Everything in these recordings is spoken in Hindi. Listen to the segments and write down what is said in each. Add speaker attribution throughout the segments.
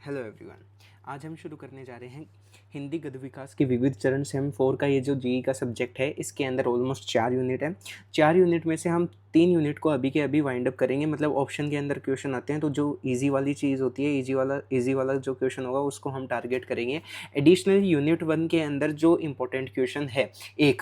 Speaker 1: Hello everyone. आज हम शुरू करने जा रहे हैं हिंदी गद्य विकास के विविध चरण सेम 4 का ये जो जीई का सब्जेक्ट है। इसके अंदर ऑलमोस्ट 4 यूनिट है। 4 यूनिट में से हम 3 यूनिट को अभी के अभी वाइंड अप करेंगे। मतलब ऑप्शन के अंदर क्वेश्चन आते हैं तो जो इजी वाली चीज़ होती है, इजी वाला जो क्वेश्चन होगा उसको हम टारगेट करेंगे। एडिशनल यूनिट 1 के अंदर जो इंपॉर्टेंट क्वेश्चन है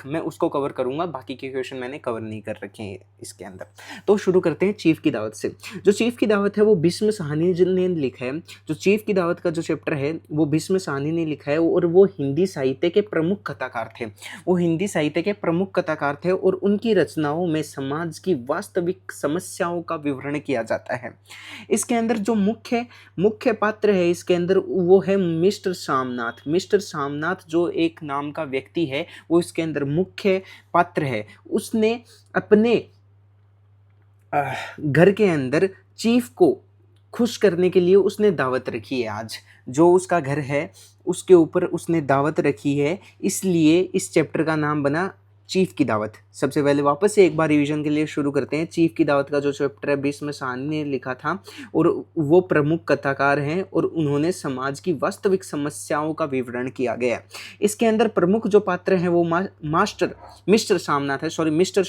Speaker 1: मैं उसको कवर करूँगा, बाकी के क्वेश्चन मैंने कवर नहीं कर रखे हैं इसके अंदर। तो शुरू करते हैं चीफ की दावत से। जो चीफ की दावत है वो भीष्म साहनी ने लिखा है। जो चीफ की दावत का जो चैप्टर है वो भीष्म साहनी ने लिखा है और वो हिंदी साहित्य के प्रमुख कथाकार थे और उनकी रचनाओं में समाज की वास्तविक समस्याओं का विवरण किया जाता है। इसके अंदर जो मुख्य पात्र है इसके अंदर वो है मिस्टर सामनाथ जो एक नाम का व्यक्ति है, वो इसके अंदर मुख्य पात्र है। उसने अपने घर के अंदर चीफ को खुश करने के लिए उसने दावत रखी है। आज जो उसका घर है उसके ऊपर उसने दावत रखी है, इसलिए इस चैप्टर का नाम बना चीफ की दावत। सबसे पहले वापस से एक बार रिवीजन के लिए शुरू करते हैं। चीफ की दावत का जो चैप्टर है भीष्म साहनी ने लिखा था और वो प्रमुख कथाकार हैं और उन्होंने समाज की वास्तविक समस्याओं का विवरण किया गया है। इसके अंदर प्रमुख जो पात्र हैं वो मिस्टर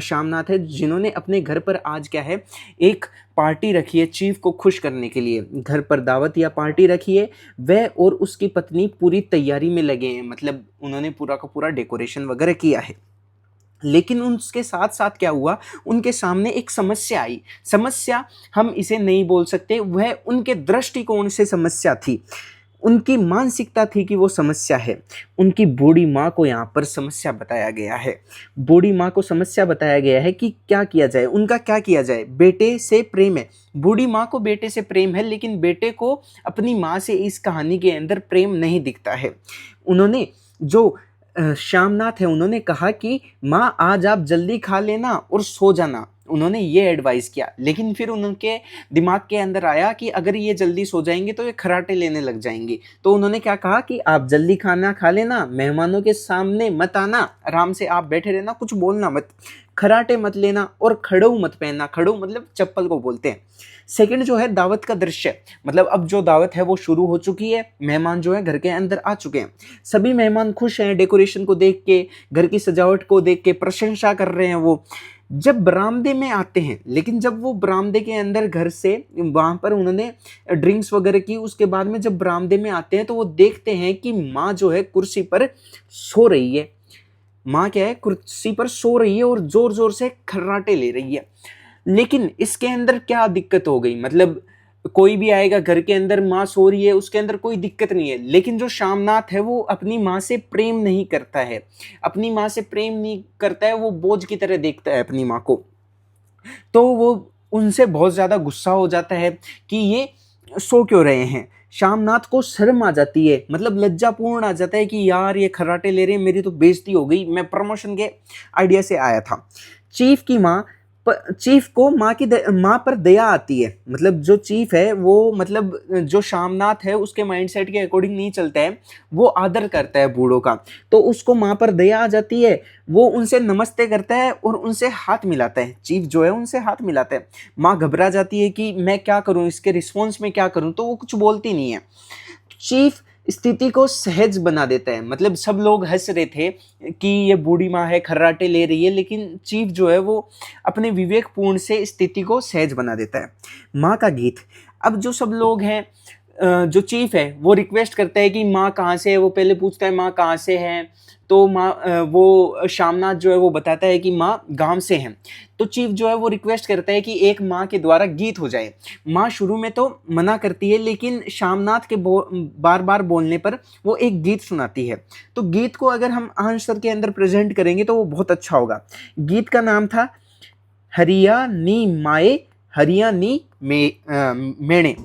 Speaker 1: शामनाथ है जिन्होंने अपने घर पर आज एक पार्टी रखी है चीफ को खुश करने के लिए। घर पर दावत या पार्टी रखी है। वह और उसकी पत्नी पूरी तैयारी में लगे हैं, मतलब उन्होंने पूरा का पूरा डेकोरेशन वगैरह किया है। लेकिन उसके साथ साथ क्या हुआ, उनके सामने एक समस्या आई। समस्या हम इसे नहीं बोल सकते, वह उनके दृष्टिकोण से समस्या थी, उनकी मानसिकता थी कि वो समस्या है। उनकी बूढ़ी माँ को यहाँ पर समस्या बताया गया है। बूढ़ी माँ को समस्या बताया गया है कि क्या किया जाए, उनका क्या किया जाए। बेटे से प्रेम है, बूढ़ी माँ को बेटे से प्रेम है, लेकिन बेटे को अपनी माँ से इस कहानी के अंदर प्रेम नहीं दिखता है। उन्होंने जो श्यामनाथ है उन्होंने कहा कि माँ आज आप जल्दी खा लेना और सो जाना। उन्होंने ये एडवाइस किया, लेकिन फिर उनके दिमाग के अंदर आया कि अगर ये जल्दी सो जाएंगे तो ये खर्राटे लेने लग जाएंगे। तो उन्होंने क्या कहा कि आप जल्दी खाना खा लेना, मेहमानों के सामने मत आना, आराम से आप बैठे रहना, कुछ बोलना मत, खर्राटे मत लेना और खड़ू मत पहनना। खड़ू मतलब चप्पल को बोलते हैं। सेकंड जो है दावत का दृश्य, मतलब अब जो दावत है वो शुरू हो चुकी है, मेहमान जो है घर के अंदर आ चुके हैं। सभी मेहमान खुश हैं, डेकोरेशन को देख के, घर की सजावट को देख के प्रशंसा कर रहे हैं। वो जब बरामदे में आते हैं, लेकिन जब वो बरामदे के अंदर घर से वहाँ पर उन्होंने ड्रिंक्स वगैरह की, उसके बाद में जब बरामदे में आते हैं तो वो देखते हैं कि माँ जो है कुर्सी पर सो रही है। माँ क्या है, कुर्सी पर सो रही है और जोर जोर से खर्राटे ले रही है। लेकिन इसके अंदर क्या दिक्कत हो गई, मतलब कोई भी आएगा घर के अंदर, माँ सो रही है, उसके अंदर कोई दिक्कत नहीं है। लेकिन जो शामनाथ है वो अपनी माँ से प्रेम नहीं करता है, अपनी माँ से प्रेम नहीं करता है, वो बोझ की तरह देखता है अपनी माँ को। तो वो उनसे बहुत ज़्यादा गुस्सा हो जाता है कि ये सो क्यों रहे हैं। शामनाथ को शर्म आ जाती है, मतलब लज्जापूर्ण आ जाता है कि यार ये खर्राटे ले रहे हैं, मेरी तो बेइज्जती हो गई, मैं प्रमोशन के आइडिया से आया था। चीफ को माँ पर दया आती है। मतलब जो चीफ है वो, मतलब जो शामनाथ है उसके माइंडसेट के अकॉर्डिंग नहीं चलता है, वो आदर करता है बूढ़ों का, तो उसको माँ पर दया आ जाती है। वो उनसे नमस्ते करता है और उनसे हाथ मिलाता है। चीफ जो है उनसे हाथ मिलाता है। माँ घबरा जाती है कि मैं क्या करूँ, इसके रिस्पॉन्स में क्या करूँ, तो वो कुछ बोलती नहीं है। चीफ स्थिति को सहज बना देता है। मतलब सब लोग हंस रहे थे कि ये बूढ़ी माँ है, खर्राटे ले रही है, लेकिन चीफ जो है वो अपने विवेकपूर्ण से स्थिति को सहज बना देता है। माँ का गीत, अब जो सब लोग हैं, जो चीफ है वो रिक्वेस्ट करता है कि माँ कहाँ से है। वो पहले पूछता है माँ कहाँ से है, तो वो शामनाथ जो है वो बताता है कि माँ गांव से हैं। तो चीफ जो है वो रिक्वेस्ट करता है कि एक माँ के द्वारा गीत हो जाए। माँ शुरू में तो मना करती है, लेकिन शामनाथ के बार बार बोलने पर वो एक गीत सुनाती है। तो गीत को अगर हम आंसर के अंदर प्रेजेंट करेंगे तो वो बहुत अच्छा होगा। गीत का नाम था हरिया नी माए हरिया नी मेणे।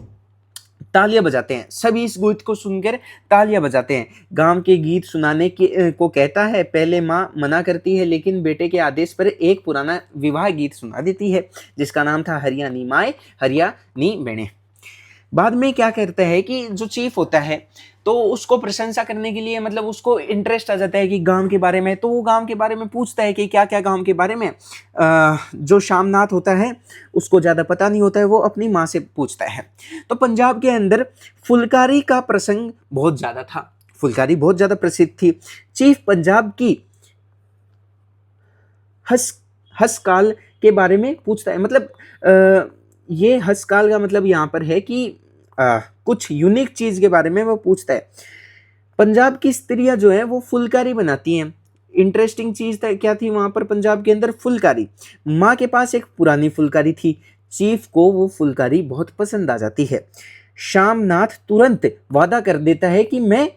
Speaker 1: तालियां बजाते हैं सभी, इस गीत को सुनकर तालियां बजाते हैं। गांव के गीत सुनाने को कहता है। पहले माँ मना करती है, लेकिन बेटे के आदेश पर एक पुराना विवाह गीत सुना देती है जिसका नाम था हरिया नी माए हरिया नी बेणे। बाद में क्या करता है कि जो चीफ होता है तो उसको प्रशंसा करने के लिए मतलब उसको इंटरेस्ट आ जाता है कि गांव के बारे में, तो वो गांव के बारे में पूछता है कि क्या क्या गांव के बारे में। जो शामनाथ होता है उसको ज़्यादा पता नहीं होता है, वो अपनी माँ से पूछता है। तो पंजाब के अंदर फुलकारी का प्रसंग बहुत ज़्यादा था, फुलकारी बहुत ज़्यादा प्रसिद्ध थी। चीफ पंजाब की हसकाल के बारे में पूछता है, मतलब ये हसकाल का मतलब यहाँ पर है कि कुछ यूनिक चीज़ के बारे में वो पूछता है। पंजाब की स्त्रियां जो है वो फुलकारी बनाती हैं। इंटरेस्टिंग चीज़ क्या थी वहाँ पर पंजाब के अंदर? फुलकारी। माँ के पास एक पुरानी फुलकारी थी, चीफ को वो फुलकारी बहुत पसंद आ जाती है। शामनाथ तुरंत वादा कर देता है कि मैं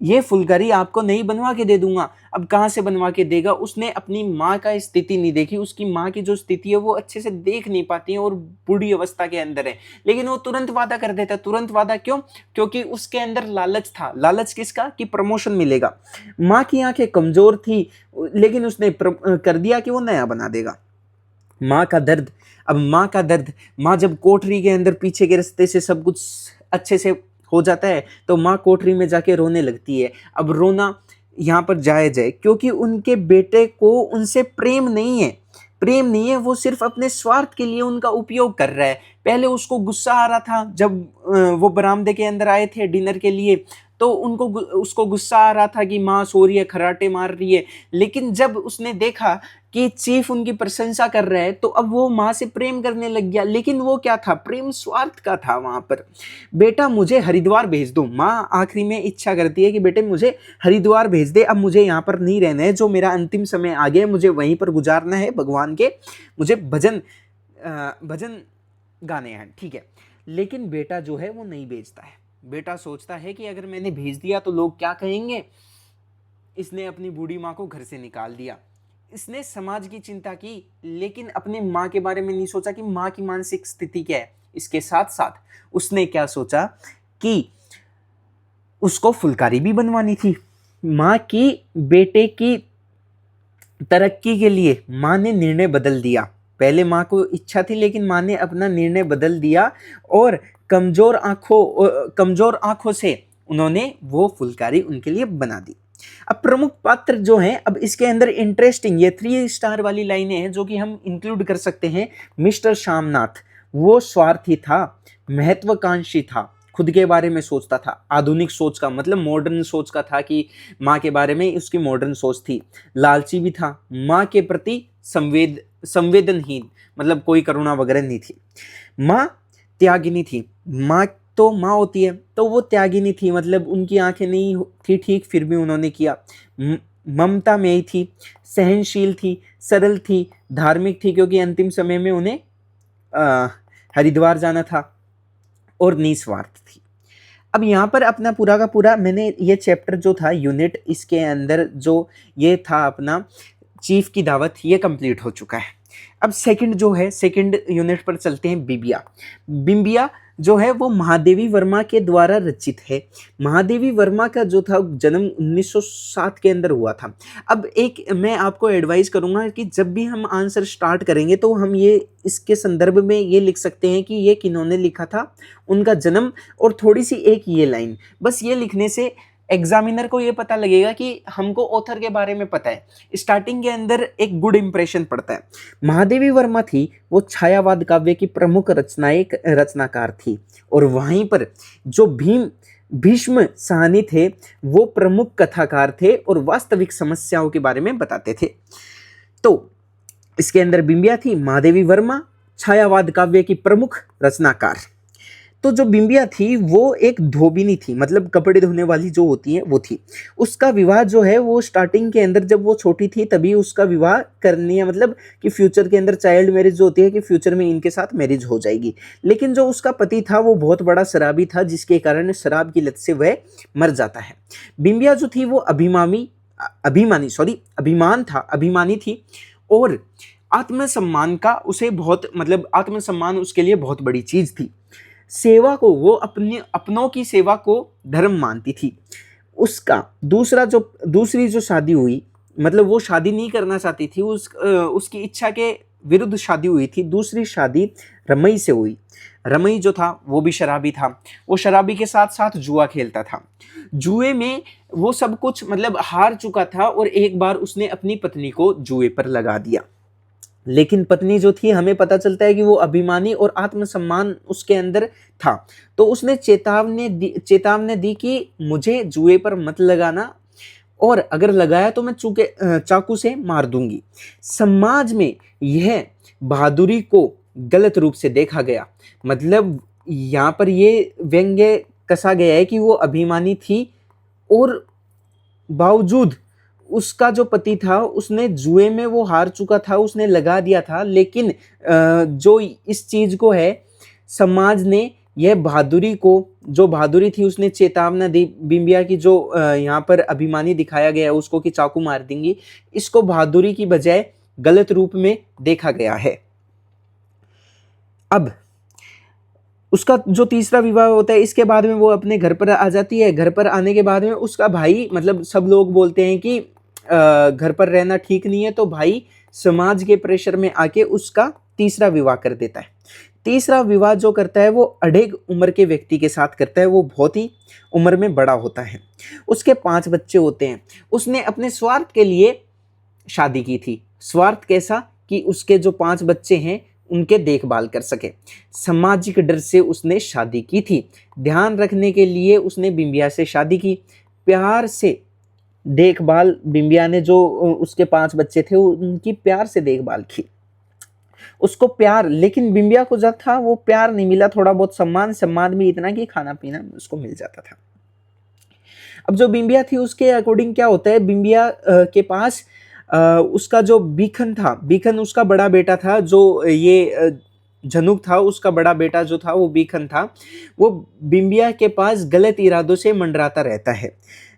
Speaker 1: ये फुलकारी आपको नहीं बनवा के दे दूंगा। अब कहाँ से बनवा के देगा? उसने अपनी माँ का स्थिति नहीं देखी, उसकी माँ की जो स्थिति है वो अच्छे से देख नहीं पाती है और बूढ़ी अवस्था के अंदर है, लेकिन वो तुरंत वादा कर देता है। तुरंत वादा क्यों? क्योंकि उसके अंदर लालच था। लालच किसका? कि प्रमोशन मिलेगा। माँ की आंखें कमजोर थी, लेकिन उसने कर दिया कि वो नया बना देगा। माँ का दर्द, अब माँ का दर्द, माँ जब कोठरी के अंदर पीछे के रास्ते से सब कुछ अच्छे से हो जाता है तो माँ कोठरी में जाके रोने लगती है। अब रोना यहाँ पर जायज है क्योंकि उनके बेटे को उनसे प्रेम नहीं है, प्रेम नहीं है, वो सिर्फ अपने स्वार्थ के लिए उनका उपयोग कर रहा है। पहले उसको गुस्सा आ रहा था जब वो बरामदे के अंदर आए थे डिनर के लिए, तो उसको गुस्सा आ रहा था कि माँ सो रही है, खर्राटे मार रही है, लेकिन जब उसने देखा कि चीफ उनकी प्रशंसा कर रहा है तो अब वो माँ से प्रेम करने लग गया। लेकिन वो क्या था? प्रेम स्वार्थ का था वहाँ पर। बेटा मुझे हरिद्वार भेज दो, माँ आखिरी में इच्छा करती है कि बेटे मुझे हरिद्वार भेज दे, अब मुझे यहाँ पर नहीं रहना है, जो मेरा अंतिम समय आ गया मुझे वहीं पर गुजारना है भगवान के, मुझे भजन गाने हैं, ठीक है। लेकिन बेटा जो है वो नहीं भेजता है। बेटा सोचता है कि अगर मैंने भेज दिया तो लोग क्या कहेंगे। इसने अपनी बूढ़ी माँ को घर से निकाल दिया। इसने समाज की चिंता की, लेकिन अपने माँ के बारे में नहीं सोचा कि माँ की मानसिक स्थिति क्या है। इसके साथ साथ उसने क्या सोचा कि उसको फुलकारी भी बनवानी थी। माँ की बेटे की तरक्की के लिए माँ ने निर्णय बदल दिया। पहले माँ को इच्छा थी लेकिन माँ ने अपना निर्णय बदल दिया और कमजोर आंखों से उन्होंने वो फुलकारी उनके लिए बना दी। अब प्रमुख पात्र जो हैं, अब इसके अंदर इंटरेस्टिंग ये 3 स्टार वाली लाइनें हैं जो कि हम इंक्लूड कर सकते हैं। मिस्टर शामनाथ वो स्वार्थी था, महत्वाकांक्षी था, खुद के बारे में सोचता था। आधुनिक सोच का मतलब मॉडर्न सोच का था कि माँ के बारे में उसकी मॉडर्न सोच थी। लालची भी था, माँ के प्रति संवेदनहीन, मतलब कोई करुणा वगैरह नहीं थी। माँ त्यागिनी थी, माँ तो माँ होती है तो वो त्यागिनी थी, मतलब उनकी आंखें नहीं थी ठीक, फिर भी उन्होंने किया। ममता में ही थी, सहनशील थी, सरल थी, धार्मिक थी क्योंकि अंतिम समय में उन्हें हरिद्वार जाना था, और निस्वार्थ थी। अब यहाँ पर अपना पूरा का पूरा मैंने ये चैप्टर जो था यूनिट, इसके अंदर जो ये था अपना चीफ की दावत, ये कंप्लीट हो चुका है। अब सेकंड जो है, सेकंड यूनिट पर चलते हैं। बिंबिया। बिंबिया जो है वो महादेवी वर्मा के द्वारा रचित है। महादेवी वर्मा का जो था जन्म 1907 के अंदर हुआ था। अब एक मैं आपको एडवाइस करूंगा कि जब भी हम आंसर स्टार्ट करेंगे तो हम ये इसके संदर्भ में ये लिख सकते हैं कि ये किन्होंने लिखा था, उनका जन्म, और थोड़ी सी एक ये लाइन, बस ये लिखने से एग्जामिनर को ये पता लगेगा कि हमको ऑथर के बारे में पता है। स्टार्टिंग के अंदर एक गुड इंप्रेशन पड़ता है। महादेवी वर्मा थी वो छायावाद काव्य की प्रमुख रचनाकार थी, और वहीं पर जो भीष्म साहनी थे वो प्रमुख कथाकार थे और वास्तविक समस्याओं के बारे में बताते थे। तो इसके अंदर बिंबिया थी, महादेवी वर्मा छायावाद काव्य की प्रमुख रचनाकार। तो जो बिंबिया थी वो एक धोबिनी थी, मतलब कपड़े धोने वाली जो होती है वो थी। उसका विवाह जो है वो स्टार्टिंग के अंदर जब वो छोटी थी तभी उसका विवाह करनी है, मतलब कि फ्यूचर के अंदर चाइल्ड मैरिज जो होती है कि फ्यूचर में इनके साथ मैरिज हो जाएगी। लेकिन जो उसका पति था वो बहुत बड़ा शराबी था, जिसके कारण शराब की लत से वह मर जाता है। बिंबिया जो थी वो अभिमानी थी, और आत्मसम्मान का उसे बहुत, मतलब आत्मसम्मान उसके लिए बहुत बड़ी चीज थी। सेवा को वो अपनों की सेवा को धर्म मानती थी। उसका दूसरी जो शादी हुई, मतलब वो शादी नहीं करना चाहती थी, उसकी इच्छा के विरुद्ध शादी हुई थी, दूसरी शादी रमई से हुई। रमई जो था वो भी शराबी था, वो शराबी के साथ साथ जुआ खेलता था। जुए में वो सब कुछ मतलब हार चुका था और एक बार उसने अपनी पत्नी को जुए पर लगा दिया। लेकिन पत्नी जो थी, हमें पता चलता है कि वो अभिमानी और आत्मसम्मान उसके अंदर था, तो उसने चेतावनी दी कि मुझे जुए पर मत लगाना, और अगर लगाया तो मैं चाकू से मार दूंगी। समाज में यह बहादुरी को गलत रूप से देखा गया। मतलब यहाँ पर ये व्यंग्य कसा गया है कि वो अभिमानी थी और बावजूद उसका जो पति था उसने जुए में वो हार चुका था, उसने लगा दिया था, लेकिन जो इस चीज को है, समाज ने यह बहादुरी को, जो बहादुरी थी उसने चेतावना दी बिंबिया की, जो यहाँ पर अभिमानी दिखाया गया है उसको कि चाकू मार देंगी, इसको बहादुरी की बजाय गलत रूप में देखा गया है। अब उसका जो तीसरा विवाह होता है, इसके बाद में वो अपने घर पर आ जाती है। घर पर आने के बाद में उसका भाई, मतलब सब लोग बोलते हैं कि घर पर रहना ठीक नहीं है, तो भाई समाज के प्रेशर में आके उसका तीसरा विवाह कर देता है। तीसरा विवाह जो करता है वो अढ़ेग उम्र के व्यक्ति के साथ करता है, वो बहुत ही उम्र में बड़ा होता है। उसके 5 बच्चे होते हैं। उसने अपने स्वार्थ के लिए शादी की थी। स्वार्थ कैसा कि उसके जो 5 बच्चे हैं उनके देखभाल कर सके। सामाजिक डर से उसने शादी की थी। ध्यान रखने के लिए उसने बिंबिया से शादी की। प्यार से देखभाल, बिंबिया ने जो उसके 5 बच्चे थे उनकी प्यार से देखभाल की। उसको प्यार, लेकिन बिंबिया को जब था वो प्यार नहीं मिला, थोड़ा बहुत सम्मान भी इतना कि खाना पीना उसको मिल जाता था। अब जो बिंबिया थी उसके अकॉर्डिंग क्या होता है, बिंबिया के पास उसका जो बीखन था, बीखन उसका बड़ा बेटा था, जो ये झनुक था उसका बड़ा बेटा जो था वो बीखन था, वो बिंबिया के पास गलत इरादों से मंडराता रहता है।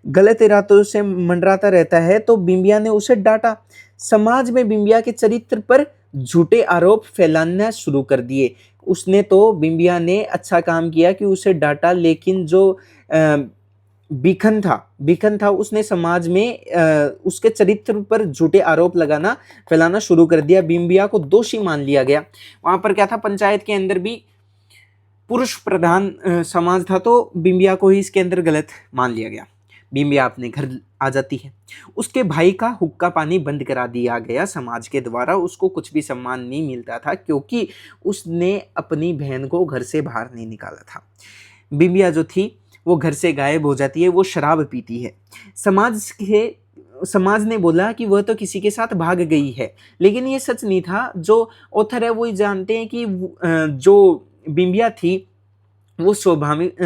Speaker 1: गलत इरादों से मंडराता रहता है तो बिंबिया ने उसे डांटा। समाज में बिंबिया के चरित्र पर झूठे आरोप फैलाना शुरू कर दिए। उसने तो, बिंबिया ने अच्छा काम किया कि उसे डांटा, लेकिन जो बीखन था उसने समाज में उसके चरित्र पर झूठे आरोप फैलाना शुरू कर दिया। बिंबिया को दोषी मान लिया गया। वहां पर क्या था, पंचायत के अंदर भी पुरुष प्रधान समाज था, तो बिंबिया को ही इसके अंदर गलत मान लिया गया। बिंबिया अपने घर आ जाती है। उसके भाई का हुक्का पानी बंद करा दिया गया समाज के द्वारा। उसको कुछ भी सम्मान नहीं मिलता था क्योंकि उसने अपनी बहन को घर से बाहर नहीं निकाला था। बिंबिया जो थी वो घर से गायब हो जाती है, वो शराब पीती है। समाज ने बोला कि वह तो किसी के साथ भाग गई है, लेकिन ये सच नहीं था। जो ऑथर है वो ही जानते हैं कि जो बिंबिया थी वो स्वाभाविक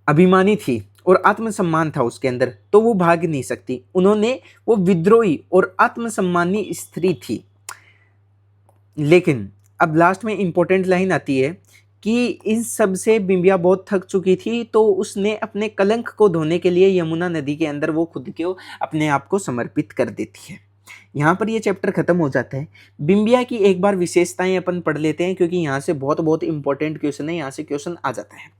Speaker 1: अभिमानी थी और आत्मसम्मान था उसके अंदर, तो वो भाग नहीं सकती। वो विद्रोही और आत्मसम्मानी स्त्री थी। लेकिन अब लास्ट में इंपॉर्टेंट लाइन आती है कि इन सब से बिंबिया बहुत थक चुकी थी, तो उसने अपने कलंक को धोने के लिए यमुना नदी के अंदर वो खुद को, अपने आप को समर्पित कर देती है। यहाँ पर ये चैप्टर खत्म हो जाता है। बिंबिया की एक बार विशेषताएं अपन पढ़ लेते हैं क्योंकि यहाँ से बहुत इंपॉर्टेंट क्वेश्चन है, यहाँ से क्वेश्चन आ जाता है।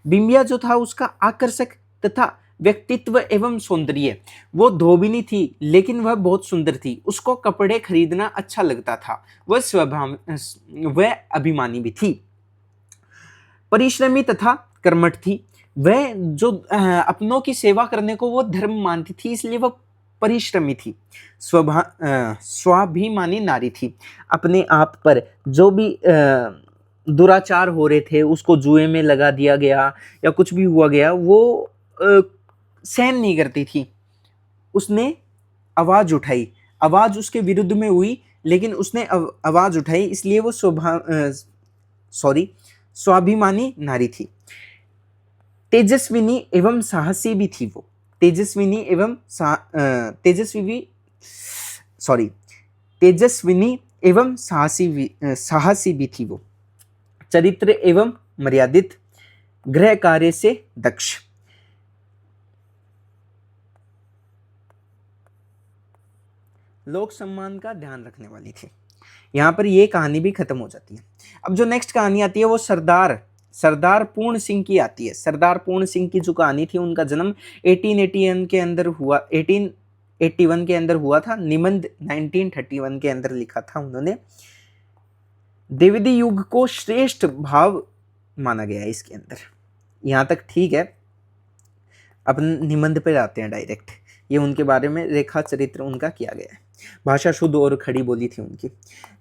Speaker 1: बिंबिया जो था उसका आकर्षक तथा व्यक्तित्व एवं सौंदर्य, वो धोबिनी थी लेकिन वह बहुत सुंदर थी। उसको कपड़े खरीदना अच्छा लगता था। वह अभिमानी भी थी। परिश्रमी तथा कर्मठ थी। वह जो अपनों की सेवा करने को वो धर्म मानती थी, इसलिए वह परिश्रमी थी। स्वाभिमानी नारी थी। अपने आप पर जो भी दुराचार हो रहे थे, उसको जुए में लगा दिया गया या कुछ भी हुआ गया, वो सहन नहीं करती थी। उसने आवाज उठाई। आवाज उसके विरुद्ध में हुई, लेकिन उसने आवाज उठाई, इसलिए वो स्वाभिमानी नारी थी। तेजस्विनी एवं साहसी भी थी वो। तेजस्विनी एवं साहसी भी थी वो। चरित्र एवं मर्यादित, गृह कार्य से दक्ष। लोक सम्मान का ध्यान रखने वाली थी। यहाँ पर ये कहानी भी खत्म हो जाती है। अब जो नेक्स्ट कहानी आती है वो सरदार पूर्ण सिंह की आती है। सरदार पूर्ण सिंह की जो कहानी थी, उनका जन्म 1881 के अंदर हुआ। 1881 के अंदर हुआ था, निबंध 1931 के अंदर लिखा था उन्होंने। द्विवेदी युग को श्रेष्ठ भाव माना गया है इसके अंदर। यहाँ तक ठीक है, अपन निबंध पे जाते हैं डायरेक्ट। ये उनके बारे में रेखा चरित्र उनका किया गया है। भाषा शुद्ध और खड़ी बोली थी उनकी।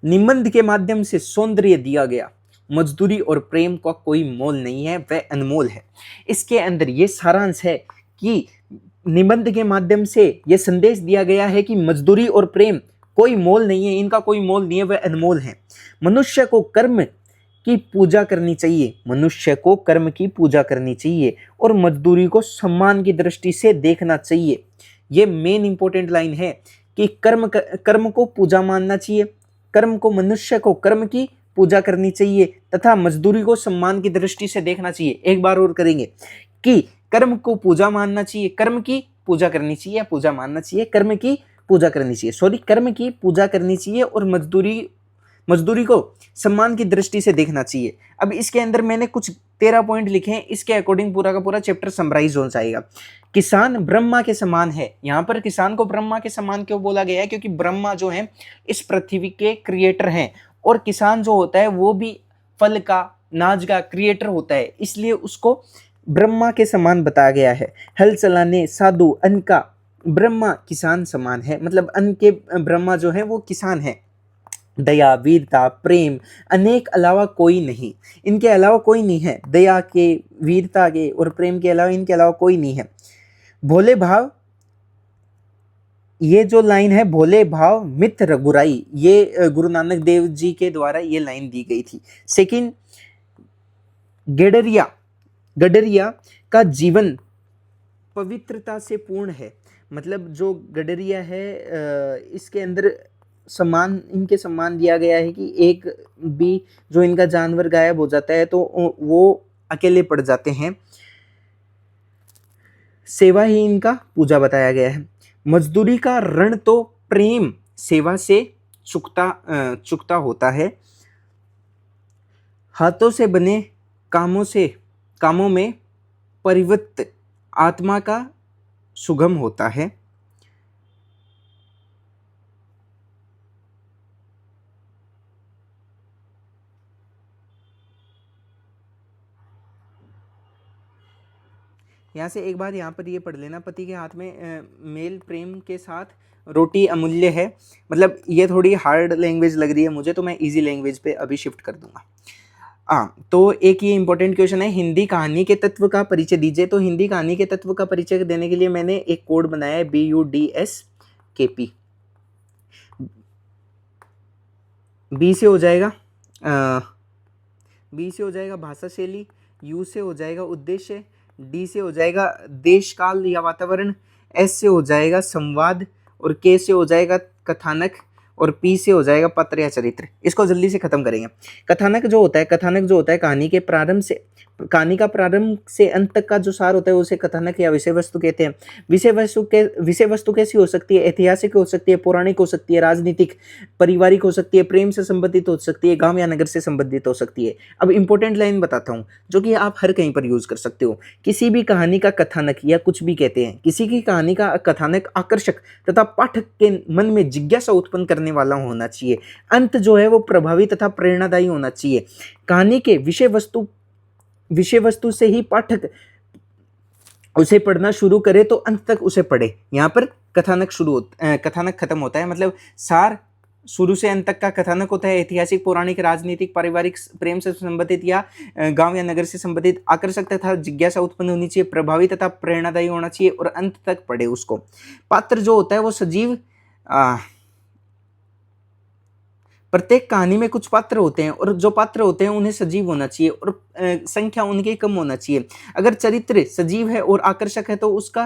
Speaker 1: निबंध के माध्यम से सौंदर्य दिया गया, मजदूरी और प्रेम का कोई मोल नहीं है, वह अनमोल है। इसके अंदर ये सारांश है कि निबंध के माध्यम से ये संदेश दिया गया है कि मजदूरी और प्रेम कोई मोल नहीं है, इनका कोई मोल नहीं है, वह अनमोल है। मनुष्य को कर्म की पूजा करनी चाहिए, मनुष्य को कर्म की पूजा करनी चाहिए और मजदूरी को सम्मान की दृष्टि से देखना चाहिए। ये मेन इंपॉर्टेंट लाइन है कि कर्म को पूजा मानना चाहिए, कर्म को, मनुष्य को कर्म की पूजा करनी चाहिए तथा मजदूरी को सम्मान की दृष्टि से देखना चाहिए। एक बार और करेंगे कि कर्म को पूजा मानना चाहिए, कर्म की पूजा करनी चाहिए, पूजा मानना चाहिए, कर्म की पूजा करनी चाहिए, कर्म की पूजा करनी चाहिए और मजदूरी को सम्मान की दृष्टि से देखना चाहिए। अब इसके अंदर मैंने कुछ 13 पॉइंट लिखे हैं, इसके अकॉर्डिंग पूरा का पूरा चैप्टर समराइज हो जाएगा। किसान ब्रह्मा के समान है। यहाँ पर किसान को ब्रह्मा के समान क्यों बोला गया है? क्योंकि ब्रह्मा जो है इस पृथ्वी के क्रिएटर हैं और किसान जो होता है वो भी फल का, अनाज का क्रिएटर होता है, इसलिए उसको ब्रह्मा के समान बताया गया है। हल चलाने, साधु, अन्न का ब्रह्मा किसान समान है, मतलब अन्न के ब्रह्मा जो है वो किसान है। दया, वीरता, प्रेम, अनेक अलावा कोई नहीं, इनके अलावा कोई नहीं है। दया के, वीरता के और प्रेम के अलावा इनके अलावा कोई नहीं है। भोले भाव, ये जो लाइन है भोले भाव मित रघुराई, ये गुरु नानक देव जी के द्वारा ये लाइन दी गई थी। सेकंड, गडरिया का जीवन पवित्रता से पूर्ण है। मतलब जो गडरिया है इसके अंदर इनके सम्मान दिया गया है कि एक भी जो इनका जानवर गायब हो जाता है तो वो अकेले पड़ जाते हैं। सेवा ही इनका पूजा बताया गया है। मजदूरी का ऋण तो प्रेम सेवा से चुकता होता है। हाथों से बने कामों में परिवृत्त आत्मा का सुगम होता है। यहाँ से एक बार यहाँ पर ये पढ़ लेना, पति के हाथ में मेल प्रेम के साथ रोटी अमूल्य है। मतलब ये थोड़ी हार्ड लैंग्वेज लग रही है मुझे, तो मैं इजी लैंग्वेज पे अभी शिफ्ट कर दूंगा। तो एक ये इंपॉर्टेंट क्वेश्चन है, हिंदी कहानी के तत्व का परिचय दीजिए। तो हिंदी कहानी के तत्व का परिचय देने के लिए मैंने एक कोड बनाया है, BUDSKP। बी से हो जाएगा भाषा शैली, यू से हो जाएगा उद्देश्य, डी से हो जाएगा देश काल या वातावरण, एस से हो जाएगा संवाद और के से हो जाएगा कथानक और पी से हो जाएगा पात्र या चरित्र। इसको जल्दी से खत्म करेंगे। कथानक जो होता है कहानी का प्रारंभ से अंत तक का जो सार होता है उसे कथानक या विषय वस्तु कहते हैं। विषय वस्तु कैसी हो सकती है? ऐतिहासिक हो सकती है, पौराणिक हो सकती है, राजनीतिक, पारिवारिक हो सकती है, प्रेम से संबंधित हो सकती है, गांव या नगर से संबंधित हो सकती है। अब इंपॉर्टेंट लाइन बताता हूँ जो कि आप हर कहीं पर यूज कर सकते हो। किसी भी कहानी का कथानक या कुछ भी कहते हैं, किसी की कहानी का कथानक आकर्षक तथा पाठक के मन में जिज्ञासा उत्पन्न करने वाला होना चाहिए। अंत जो है वो प्रभावी तथा प्रेरणादायी होना चाहिए। कहानी के विषय वस्तु से ही पाठक उसे पढ़ना शुरू करे तो अंत तक उसे पढ़े। यहाँ पर कथानक खत्म होता है, मतलब सार शुरू से अंत तक का कथानक होता है। ऐतिहासिक, पौराणिक, राजनीतिक, पारिवारिक, प्रेम से संबंधित या गांव या नगर से संबंधित, आकर्षक तथा जिज्ञासा उत्पन्न होनी चाहिए, प्रभावी तथा प्रेरणादायी होना चाहिए और अंत तक पढ़े उसको। पात्र जो होता है वो सजीव, प्रत्येक कहानी में कुछ पात्र होते हैं और जो पात्र होते हैं उन्हें सजीव होना चाहिए और संख्या उनकी कम होना चाहिए। अगर चरित्र सजीव है और आकर्षक है तो उसका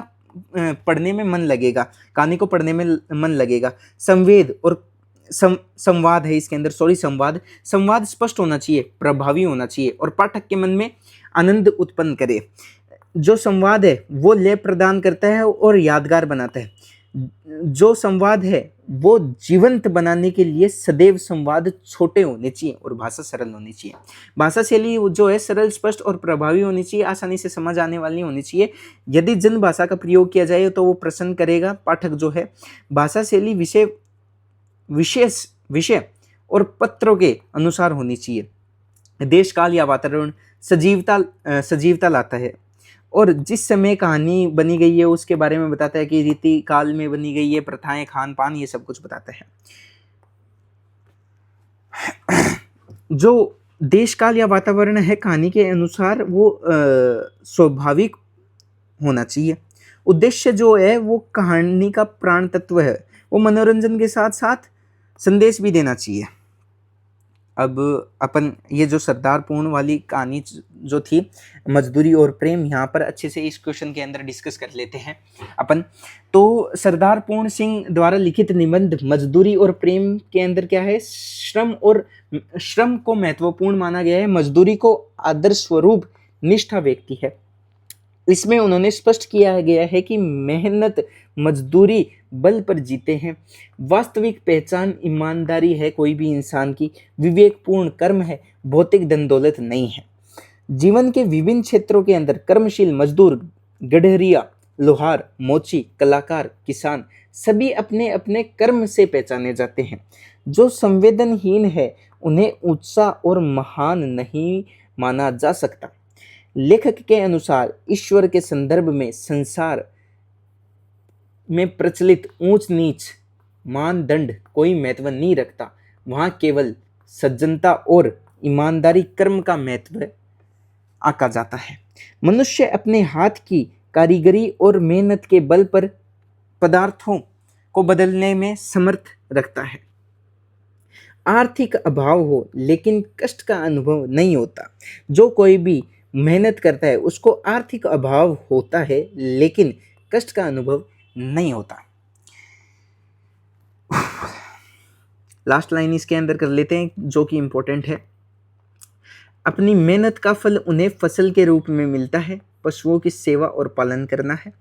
Speaker 1: पढ़ने में मन लगेगा, कहानी को पढ़ने में मन लगेगा। संवेद और संवाद है इसके अंदर, संवाद स्पष्ट होना चाहिए, प्रभावी होना चाहिए और पाठक के मन में आनंद उत्पन्न करे। जो संवाद है वो लय प्रदान करता है और यादगार बनाता है। जो संवाद है वो जीवंत बनाने के लिए सदैव संवाद छोटे होने चाहिए और भाषा सरल होनी चाहिए। भाषा शैली जो है सरल, स्पष्ट और प्रभावी होनी चाहिए, आसानी से समझ आने वाली होनी चाहिए। यदि जन भाषा का प्रयोग किया जाए तो वो प्रसन्न करेगा पाठक जो है। भाषा शैली विषय और पत्रों के अनुसार होनी चाहिए। देश काल या वातावरण सजीवता लाता है और जिस समय कहानी बनी गई है उसके बारे में बताता है कि रीति काल में बनी गई है, प्रथाएं, खान पान, ये सब कुछ बताता है। जो देश काल या वातावरण है कहानी के अनुसार वो स्वाभाविक होना चाहिए। उद्देश्य जो है वो कहानी का प्राण तत्व है, वो मनोरंजन के साथ साथ संदेश भी देना चाहिए। अब अपन ये जो सरदारपूर्ण वाली कहानी जो थी, मजदूरी और प्रेम, यहाँ पर अच्छे से इस क्वेश्चन के अंदर डिस्कस कर लेते हैं अपन। तो सरदारपूर्ण सिंह द्वारा लिखित निबंध मजदूरी और प्रेम के अंदर क्या है, श्रम को महत्वपूर्ण माना गया है, मजदूरी को आदर्श स्वरूप निष्ठा व्यक्ति है। इसमें उन्होंने स्पष्ट किया गया है कि मेहनत मजदूरी बल पर जीते हैं, वास्तविक पहचान ईमानदारी है कोई भी इंसान की, विवेकपूर्ण कर्म है, भौतिक धन दौलत नहीं है। जीवन के विभिन्न क्षेत्रों के अंदर कर्मशील मजदूर, गडहरिया, लोहार, मोची, कलाकार, किसान सभी अपने अपने कर्म से पहचाने जाते हैं। जो संवेदनहीन है उन्हें ऊंचा और महान नहीं माना जा सकता। लेखक के अनुसार ईश्वर के संदर्भ में संसार में प्रचलित ऊंच नीच मानदंड कोई महत्व नहीं रखता, वहां केवल सज्जनता और ईमानदारी कर्म का महत्व आका जाता है। मनुष्य अपने हाथ की कारीगरी और मेहनत के बल पर पदार्थों को बदलने में समर्थ रखता है। आर्थिक अभाव हो लेकिन कष्ट का अनुभव नहीं होता। जो कोई भी मेहनत करता है उसको आर्थिक अभाव होता है लेकिन कष्ट का अनुभव नहीं होता। लास्ट लाइन इसके अंदर कर लेते हैं जो कि इंपॉर्टेंट है। अपनी मेहनत का फल उन्हें फसल के रूप में मिलता है, पशुओं की सेवा और पालन करना है।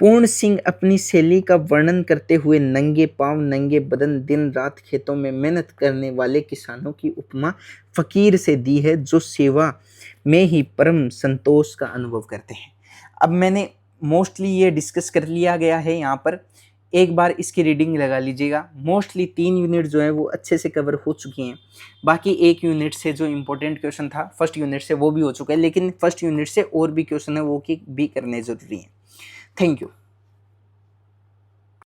Speaker 1: पूर्ण सिंह अपनी शैली का वर्णन करते हुए नंगे पांव नंगे बदन दिन रात खेतों में मेहनत करने वाले किसानों की उपमा फकीर से दी है जो सेवा में ही परम संतोष का अनुभव करते हैं। अब मैंने मोस्टली ये डिस्कस कर लिया गया है यहाँ पर, एक बार इसकी रीडिंग लगा लीजिएगा। मोस्टली 3 यूनिट जो है वो अच्छे से कवर हो चुकी हैं, बाकी 1 यूनिट से जो इम्पोर्टेंट क्वेश्चन था फर्स्ट यूनिट से वो भी हो चुका है, लेकिन फर्स्ट यूनिट से और भी क्वेश्चन है वो भी करने ज़रूरी हैं। Thank you.